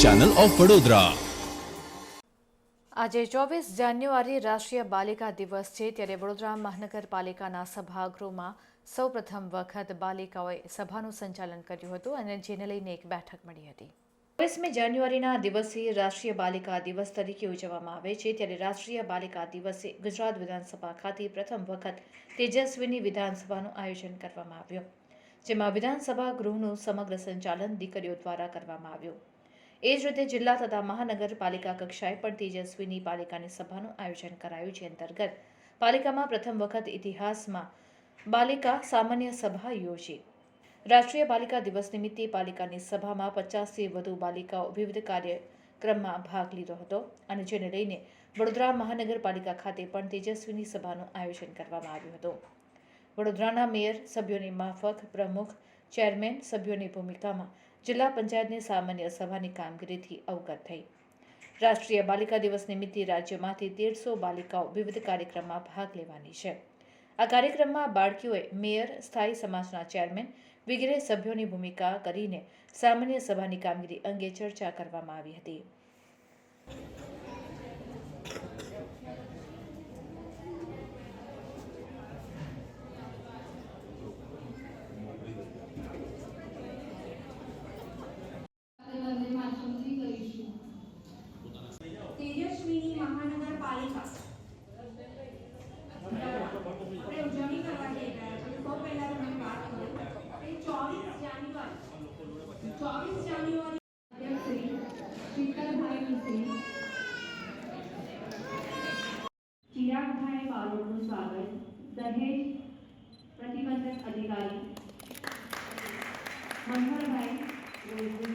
Channel of Vadodara. આજે 24 જાન્યુઆરી રાષ્ટ્રીય બાલિકા દિવસ છે, ત્યારે વડોદરા મહાનગરપાલિકાના સભાગૃહમાં સૌપ્રથમ વખત બાલિકાઓએ સભાનું સંચાલન કર્યું હતું અને જેને લઈને એક બેઠક મળી હતી। 24મી જાન્યુઆરીના દિવસે રાષ્ટ્રીય બાલિકા દિવસ તરીકે ઉજવવામાં આવે છે, ત્યારે રાષ્ટ્રીય બાલિકા દિવસે ગુજરાત વિધાનસભા ખાતે પ્રથમ વખત તેજસ્વીની વિધાનસભાનું આયોજન કરવામાં આવ્યું, જેમાં વિધાનસભા ગૃહનું સમગ્ર સંચાલન દીકરીઓ દ્વારા કરવામાં આવ્યું। એ જ રીતે જિલ્લા તથા મહાનગરપાલિકા કક્ષાએ પણ તેજસ્વીની બાલિકાની સભાનું આયોજન કરાયું, જે અંતર્ગત પાલિકામાં પ્રથમ વખત ઇતિહાસમાં બાલિકા સામાન્ય સભા યોજી। રાષ્ટ્રીય બાલિકા દિવસ નિમિત્તે પાલિકાની સભામાં 50થી વધુ બાલિકાઓ વિવિધ કાર્યક્રમમાં ભાગ લીધો હતો અને જેને લઈને વડોદરા મહાનગરપાલિકા ખાતે પણ તેજસ્વીની સભાનું આયોજન કરવામાં આવ્યું હતું। વડોદરાના મેયર સભ્યોની માફક પ્રમુખ ચેરમેન સભ્યોની ભૂમિકામાં જિલ્લા પંચાયતની સામાન્ય સભાની કામગીરીથી અવગત થઈ। રાષ્ટ્રીય બાલિકા દિવસ નિમિત્તે રાજ્યમાંથી 1300 બાલિકાઓ વિવિધ કાર્યક્રમમાં ભાગ લેવાની છે। આ કાર્યક્રમમાં બાળકીઓએ મેયર, સ્થાયી સમાજના ચેરમેન વગેરે સભ્યોની ભૂમિકા કરીને સામાન્ય સભાની કામગીરી અંગે ચર્ચા કરવામાં આવી હતી। તેજસ્વીની મહાનગરપાલિકા આપણે ઉજવણી કરવા જઈ રહ્યા છીએ। સૌ પહેલા તમે વાત કરો કે 24 જાન્યુઆરી અધ્યક્ષ શ્રી શીતલભાઈ મિસ્ત્રી, ચિરાગભાઈ બારોટનું સ્વાગત, દહેજ પ્રતિબંધક અધિકારી મનોહરભાઈ રોજનું